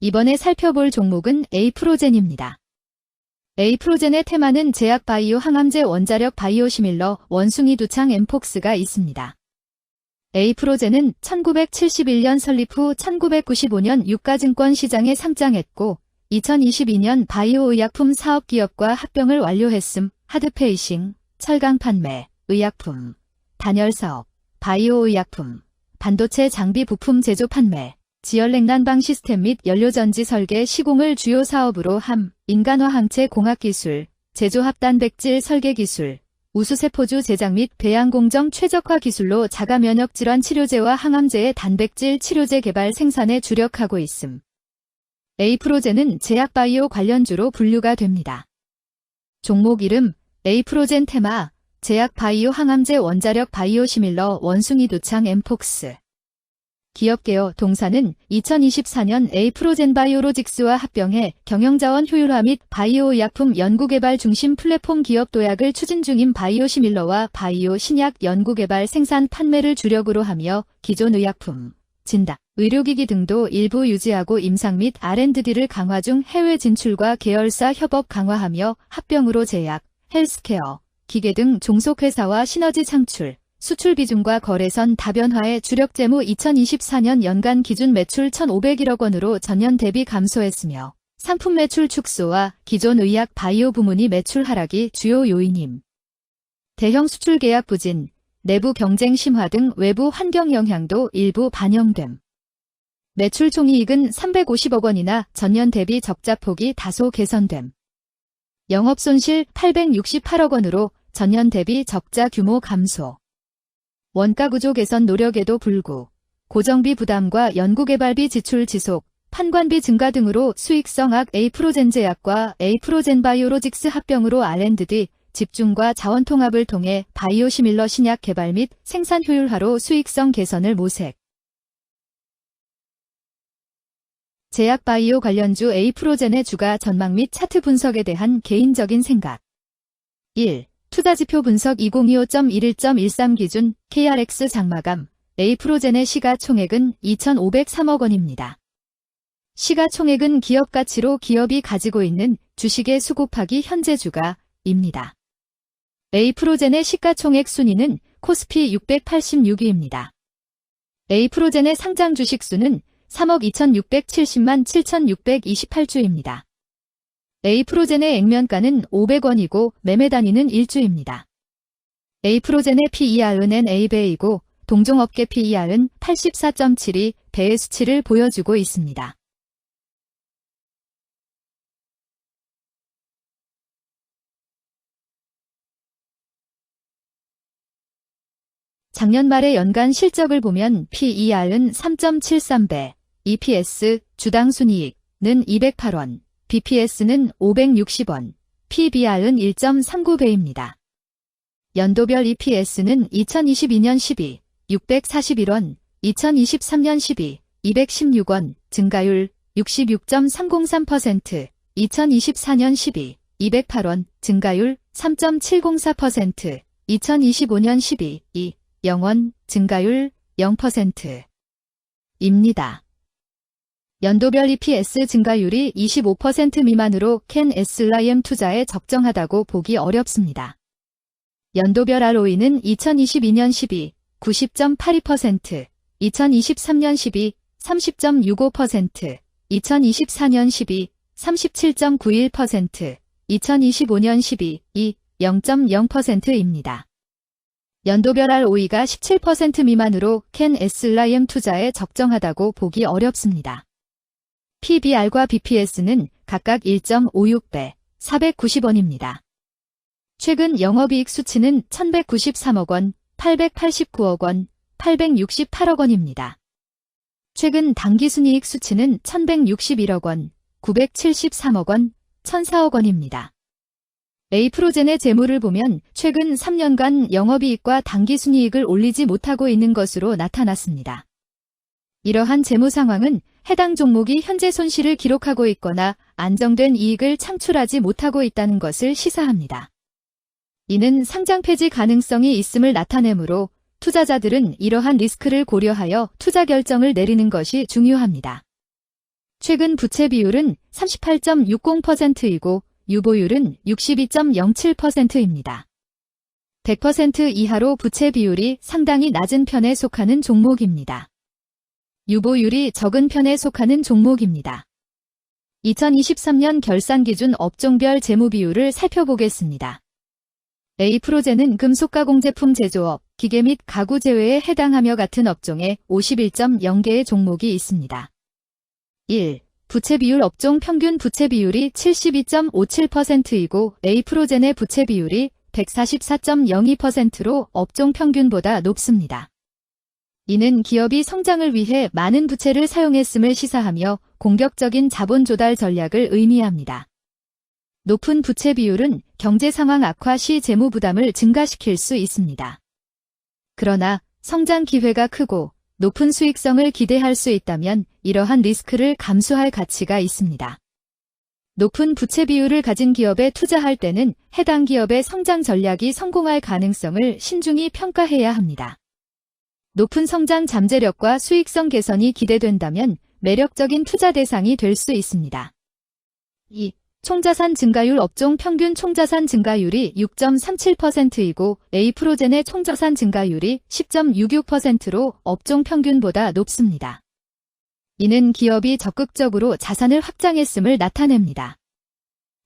이번에 살펴볼 종목은 에이프로젠입니다. 에이프로젠의 테마는 제약 바이오 항암제 원자력 바이오시밀러 원숭이 두창 엠폭스가 있습니다. 에이프로젠은 1971년 설립 후 1995년 유가증권 시장에 상장했고 2022년 바이오 의약품 사업기업과 합병을 완료했음. 하드페이싱, 철강 판매, 의약품, 단열 사업, 바이오 의약품, 반도체 장비 부품 제조 판매, 지열냉난방 시스템 및 연료전지 설계 시공을 주요 사업으로 함. 인간화 항체 공학 기술, 제조합 단백질 설계 기술, 우수세포주 제작 및 배양 공정 최적화 기술로 자가 면역 질환 치료제와 항암제의 단백질 치료제 개발 생산에 주력하고 있음. 에이프로젠은 제약 바이오 관련주로 분류가 됩니다. 종목 이름 에이프로젠 테마 제약 바이오 항암제 원자력 바이오시밀러 원숭이 두창 엠폭스. 기업개요 동사는 2024년 에이프로젠 바이오로직스와 합병해 경영자원 효율화 및 바이오 의약품 연구개발 중심 플랫폼 기업 도약을 추진 중인 바이오시밀러와 바이오 신약 연구개발 생산 판매를 주력으로 하며 기존 의약품, 진단, 의료기기 등도 일부 유지하고 임상 및 R&D를 강화 중 해외 진출과 계열사 협업 강화하며 합병으로 제약, 헬스케어, 기계 등 종속회사와 시너지 창출, 수출 비중과 거래선 다변화에 주력 재무 2024년 연간 기준 매출 1,501억 원으로 전년 대비 감소했으며 상품 매출 축소와 기존 의약 바이오 부문이 매출 하락이 주요 요인임. 대형 수출 계약 부진, 내부 경쟁 심화 등 외부 환경 영향도 일부 반영됨. 매출 총이익은 350억 원이나 전년 대비 적자폭이 다소 개선됨. 영업손실 868억 원으로 전년 대비 적자 규모 감소. 원가구조 개선 노력에도 불구, 고정비 부담과 연구개발비 지출 지속, 판관비 증가 등으로 수익성 악 에이프로젠 제약과 에이프로젠 바이오로직스 합병으로 R&D 집중과 자원통합을 통해 바이오시밀러 신약 개발 및 생산 효율화로 수익성 개선을 모색. 제약 바이오 관련주 에이프로젠의 주가 전망 및 차트 분석에 대한 개인적인 생각. 1. 투자지표 분석 2025.11.13 기준 KRX 장마감 에이프로젠의 시가총액은 2,503억 원입니다. 시가총액은 기업가치로 기업이 가지고 있는 주식의 수 곱하기 현재 주가입니다. 에이프로젠의 시가총액 순위는 코스피 686위입니다. 에이프로젠의 상장 주식 수는 3억 2,670만 7,628주입니다. 에이프로젠의 액면가는 500원이고 매매 단위는 1주입니다. 에이프로젠의 PER은 NA배이고 동종업계 PER은 84.72배의 수치를 보여주고 있습니다. 작년 말의 연간 실적을 보면 PER은 3.73배, EPS, 주당 순이익은 208원, BPS는 560원, PBR은 1.39배입니다. 연도별 EPS는 2022년 12, 641원, 2023년 12, 216원, 증가율 66.303%, 2024년 12, 208원, 증가율 3.704%, 2025년 12, 2, 0원, 증가율 0%입니다. 연도별 EPS 증가율이 25% 미만으로 캔 SLIM 투자에 적정하다고 보기 어렵습니다. 연도별 ROE는 2022년 12, 90.82%, 2023년 12, 30.65%, 2024년 12, 37.91%, 2025년 12, 2, 0.0%입니다. 연도별 ROE가 17% 미만으로 캔 SLIM 투자에 적정하다고 보기 어렵습니다. PBR과 BPS는 각각 1.56배, 490원입니다. 최근 영업이익 수치는 1,193억 원, 889억 원, 868억 원입니다. 최근 당기순이익 수치는 1,161억 원, 973억 원, 1,004억 원입니다. 에이프로젠의 재무를 보면 최근 3년간 영업이익과 당기순이익을 올리지 못하고 있는 것으로 나타났습니다. 이러한 재무 상황은 해당 종목이 현재 손실을 기록하고 있거나 안정된 이익을 창출하지 못하고 있다는 것을 시사합니다. 이는 상장 폐지 가능성이 있음을 나타내므로 투자자들은 이러한 리스크를 고려하여 투자 결정을 내리는 것이 중요합니다. 최근 부채 비율은 38.60%이고 유보율은 62.07%입니다. 100% 이하로 부채 비율이 상당히 낮은 편에 속하는 종목입니다. 유보율이 적은 편에 속하는 종목입니다. 2023년 결산 기준 업종별 재무 비율을 살펴보겠습니다. A프로젠은 금속가공제품 제조업, 기계 및 가구 제외에 해당하며 같은 업종에 51.0개의 종목이 있습니다. 1. 부채 비율 업종 평균 부채 비율이 72.57%이고 A프로젠의 부채 비율이 144.02%로 업종 평균보다 높습니다. 이는 기업이 성장을 위해 많은 부채를 사용했음을 시사하며 공격적인 자본 조달 전략을 의미합니다. 높은 부채 비율은 경제 상황 악화 시 재무 부담을 증가시킬 수 있습니다. 그러나 성장 기회가 크고 높은 수익성을 기대할 수 있다면 이러한 리스크를 감수할 가치가 있습니다. 높은 부채 비율을 가진 기업에 투자할 때는 해당 기업의 성장 전략이 성공할 가능성을 신중히 평가해야 합니다. 높은 성장 잠재력과 수익성 개선이 기대된다면 매력적인 투자 대상이 될 수 있습니다. 2. 총자산 증가율 업종 평균 총자산 증가율이 6.37%이고 A프로젠의 총자산 증가율이 10.66%로 업종 평균보다 높습니다. 이는 기업이 적극적으로 자산을 확장했음을 나타냅니다.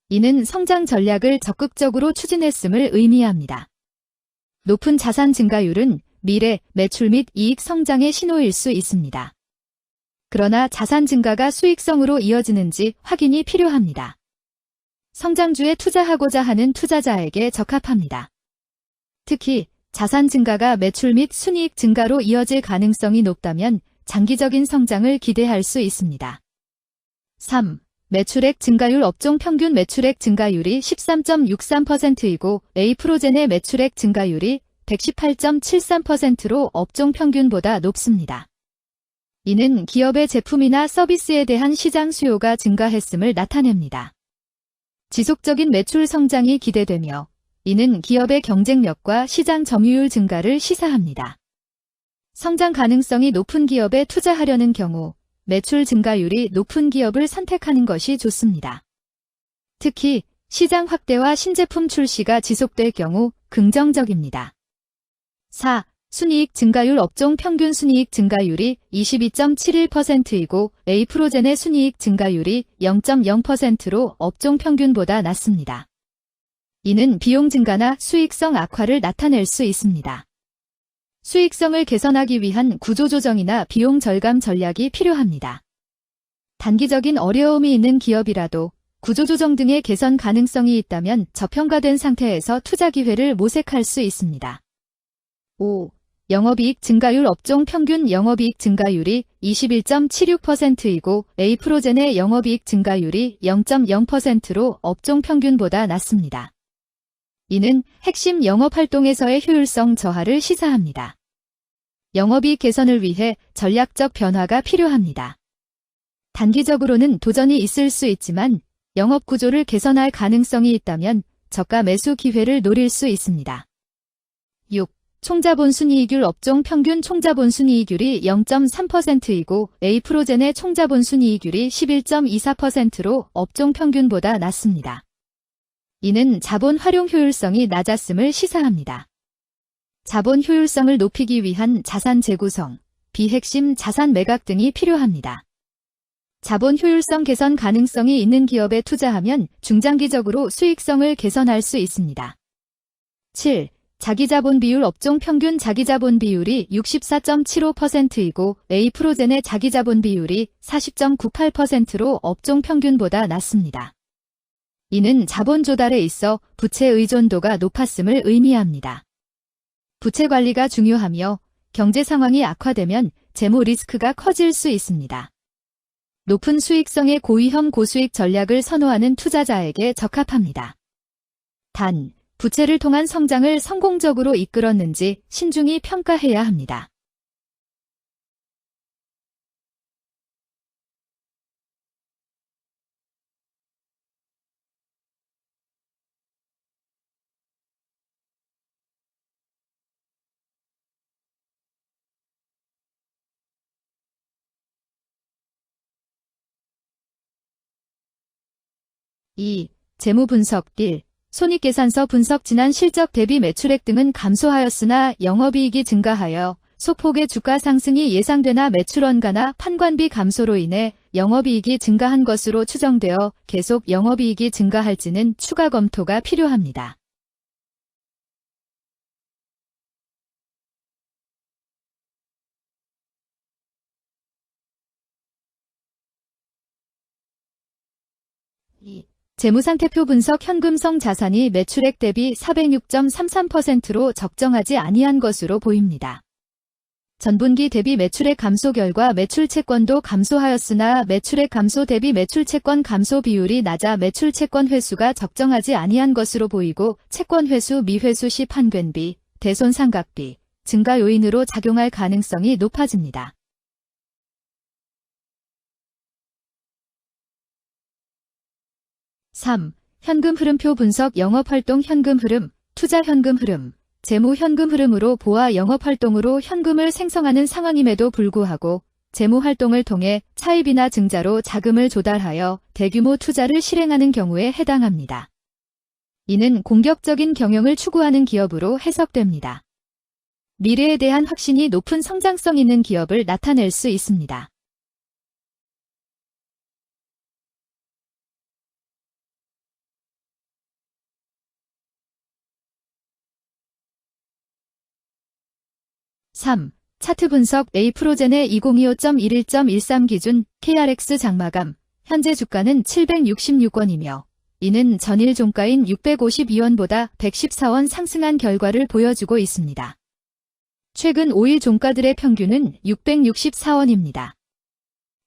이는 성장 전략을 적극적으로 추진했음을 의미합니다. 높은 자산 증가율은 미래 매출 및 이익 성장의 신호일 수 있습니다. 그러나 자산 증가가 수익성으로 이어지는지 확인이 필요합니다. 성장주에 투자하고자 하는 투자자에게 적합합니다. 특히 자산 증가가 매출 및 순이익 증가로 이어질 가능성이 높다면 장기적인 성장을 기대할 수 있습니다. 3. 매출액 증가율 업종 평균 매출액 증가율이 13.63%이고 A프로젠의 매출액 증가율이 118.73%로 업종 평균보다 높습니다. 이는 기업의 제품이나 서비스에 대한 시장 수요가 증가했음을 나타냅니다. 지속적인 매출 성장이 기대되며 이는 기업의 경쟁력과 시장 점유율 증가를 시사합니다. 성장 가능성이 높은 기업에 투자하려는 경우 매출 증가율이 높은 기업을 선택하는 것이 좋습니다. 특히 시장 확대와 신제품 출시가 지속될 경우 긍정적입니다. 4. 순이익 증가율 업종 평균 순이익 증가율이 22.71%이고 A프로젠의 순이익 증가율이 0.0%로 업종 평균보다 낮습니다. 이는 비용 증가나 수익성 악화를 나타낼 수 있습니다. 수익성을 개선하기 위한 구조조정이나 비용 절감 전략이 필요합니다. 단기적인 어려움이 있는 기업이라도 구조조정 등의 개선 가능성이 있다면 저평가된 상태에서 투자 기회를 모색할 수 있습니다. 5. 영업이익 증가율 업종 평균 영업이익 증가율이 21.76%이고 A프로젠의 영업이익 증가율이 0.0%로 업종 평균보다 낮습니다. 이는 핵심 영업활동에서의 효율성 저하를 시사합니다. 영업이익 개선을 위해 전략적 변화가 필요합니다. 단기적으로는 도전이 있을 수 있지만 영업 구조를 개선할 가능성이 있다면 저가 매수 기회를 노릴 수 있습니다. 6. 총자본 순이익률 업종 평균 총자본 순이익률이 0.3%이고 A프로젠의 총자본 순이익률이 11.24%로 업종 평균보다 낮습니다. 이는 자본 활용 효율성이 낮았음을 시사합니다. 자본 효율성을 높이기 위한 자산 재구성, 비핵심 자산 매각 등이 필요합니다. 자본 효율성 개선 가능성이 있는 기업에 투자하면 중장기적으로 수익성을 개선할 수 있습니다. 7. 자기자본 비율 업종 평균 자기자본 비율이 64.75%이고 A프로젠의 자기자본 비율이 40.98%로 업종 평균보다 낮습니다. 이는 자본 조달에 있어 부채 의존도가 높았음을 의미합니다. 부채 관리가 중요하며 경제 상황이 악화되면 재무 리스크가 커질 수 있습니다. 높은 수익성의 고위험 고수익 전략을 선호하는 투자자에게 적합합니다. 단, 부채를 통한 성장을 성공적으로 이끌었는지 신중히 평가해야 합니다. 2. 재무 분석 1. 손익계산서 분석 지난 실적 대비 매출액 등은 감소하였으나 영업이익이 증가하여 소폭의 주가 상승이 예상되나 매출 원가나 판관비 감소로 인해 영업이익이 증가한 것으로 추정되어 계속 영업이익이 증가할지는 추가 검토가 필요합니다. 재무상태표 분석 현금성 자산이 매출액 대비 406.33%로 적정하지 아니한 것으로 보입니다. 전분기 대비 매출액 감소 결과 매출채권도 감소하였으나 매출액 감소 대비 매출채권 감소 비율이 낮아 매출채권 회수가 적정하지 아니한 것으로 보이고 채권 회수 미회수 시 판관비, 대손상각비 증가 요인으로 작용할 가능성이 높아집니다. 3. 현금 흐름표 분석 영업활동 현금 흐름, 투자 현금 흐름, 재무 현금 흐름으로 보아 영업활동으로 현금을 생성하는 상황임에도 불구하고 재무활동을 통해 차입이나 증자로 자금을 조달하여 대규모 투자를 실행하는 경우에 해당합니다. 이는 공격적인 경영을 추구하는 기업으로 해석됩니다. 미래에 대한 확신이 높은 성장성 있는 기업을 나타낼 수 있습니다. (3) 차트 분석 에이프로젠의 2025.11.13 기준 KRX 장마감 현재 주가는 766원이며 이는 전일 종가인 652원보다 114원 상승한 결과를 보여주고 있습니다. 최근 5일 종가들의 평균은 664원입니다.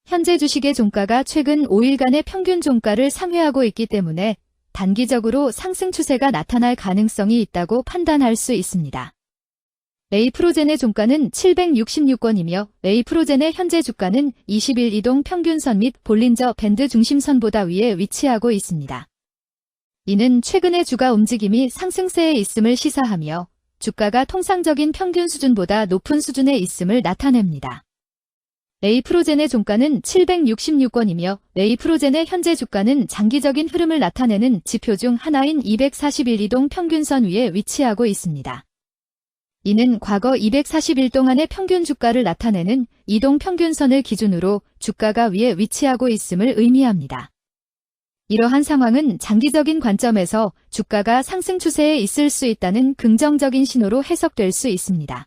현재 주식의 종가가 최근 5일간의 평균 종가를 상회하고 있기 때문에 단기적으로 상승 추세가 나타날 가능성이 있다고 판단할 수 있습니다. 에이프로젠의 종가는 766원이며 에이프로젠의 현재 주가는 20일 이동 평균선 및 볼린저 밴드 중심선보다 위에 위치하고 있습니다. 이는 최근의 주가 움직임이 상승세에 있음을 시사하며 주가가 통상적인 평균 수준보다 높은 수준에 있음을 나타냅니다. 에이프로젠의 종가는 766원이며 에이프로젠의 현재 주가는 장기적인 흐름을 나타내는 지표 중 하나인 241 이동 평균선 위에 위치하고 있습니다. 이는 과거 240일 동안의 평균 주가를 나타내는 이동 평균선을 기준으로 주가가 위에 위치하고 있음을 의미합니다. 이러한 상황은 장기적인 관점에서 주가가 상승 추세에 있을 수 있다는 긍정적인 신호로 해석될 수 있습니다.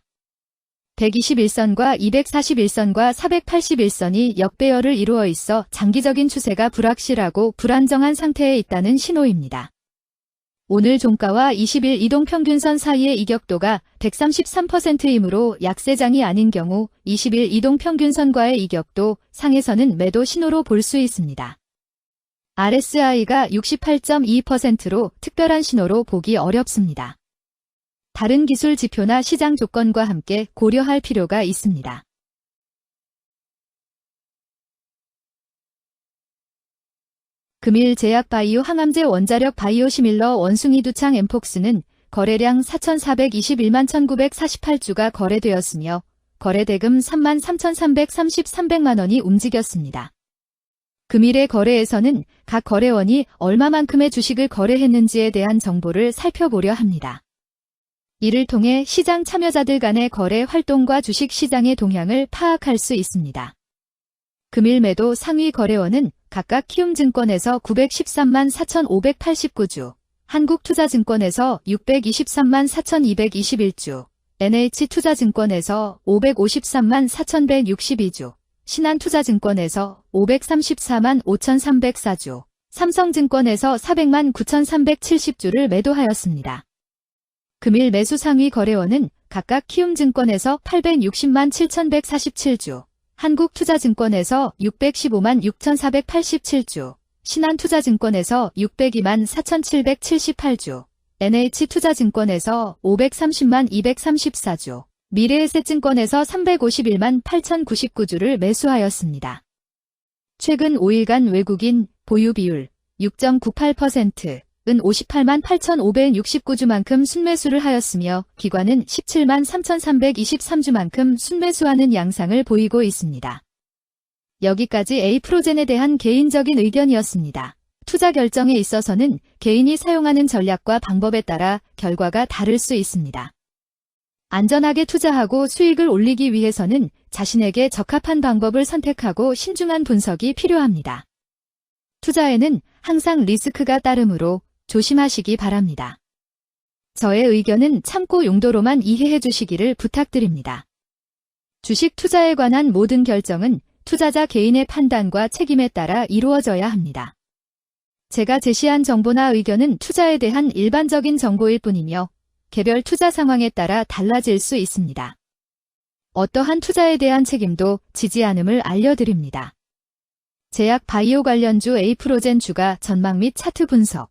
121선과 241선과 481선이 역배열을 이루어 있어 장기적인 추세가 불확실하고 불안정한 상태에 있다는 신호입니다. 오늘 종가와 20일 이동평균선 사이의 이격도가 133%이므로 약세장이 아닌 경우 20일 이동평균선과의 이격도 상에서는 매도 신호로 볼 수 있습니다. RSI가 68.2%로 특별한 신호로 보기 어렵습니다. 다른 기술 지표나 시장 조건과 함께 고려할 필요가 있습니다. 금일 제약바이오 항암제 원자력 바이오시밀러 원숭이 두창 엠폭스는 거래량 4,421만 1,948주가 거래되었으며 거래대금 33,333만 원이 움직였습니다. 금일의 거래에서는 각 거래원이 얼마만큼의 주식을 거래했는지에 대한 정보를 살펴보려 합니다. 이를 통해 시장 참여자들 간의 거래 활동과 주식 시장의 동향을 파악할 수 있습니다. 금일 매도 상위 거래원은 각각 키움증권에서 913만 4,589주, 한국투자증권에서 623만 4,221주, NH투자증권에서 553만 4,162주, 신한투자증권에서 534만 5,304주, 삼성증권에서 400만 9,370주를 매도하였습니다. 금일 매수 상위 거래원은 각각 키움증권에서 860만 7,147주, 한국투자증권에서 615만 6,487주, 신한투자증권에서 602만 4,778주, NH투자증권에서 530만 234주, 미래에셋증권에서 351만 8,099주를 매수하였습니다. 최근 5일간 외국인 보유 비율 6.98%, 은 58만 8,569주만큼 순매수를 하였으며 기관은 17만 3,323주만큼 순매수하는 양상을 보이고 있습니다. 여기까지 에이프로젠에 대한 개인적인 의견이었습니다. 투자 결정에 있어서는 개인이 사용하는 전략과 방법에 따라 결과가 다를 수 있습니다. 안전하게 투자하고 수익을 올리기 위해서는 자신에게 적합한 방법을 선택하고 신중한 분석이 필요합니다. 투자에는 항상 리스크가 따르므로 조심하시기 바랍니다. 저의 의견은 참고 용도로만 이해해 주시기를 부탁드립니다. 주식 투자에 관한 모든 결정은 투자자 개인의 판단과 책임에 따라 이루어져야 합니다. 제가 제시한 정보나 의견은 투자에 대한 일반적인 정보일 뿐이며 개별 투자 상황에 따라 달라질 수 있습니다. 어떠한 투자에 대한 책임도 지지 않음을 알려드립니다. 제약 바이오 관련주 에이프로젠 주가 전망 및 차트 분석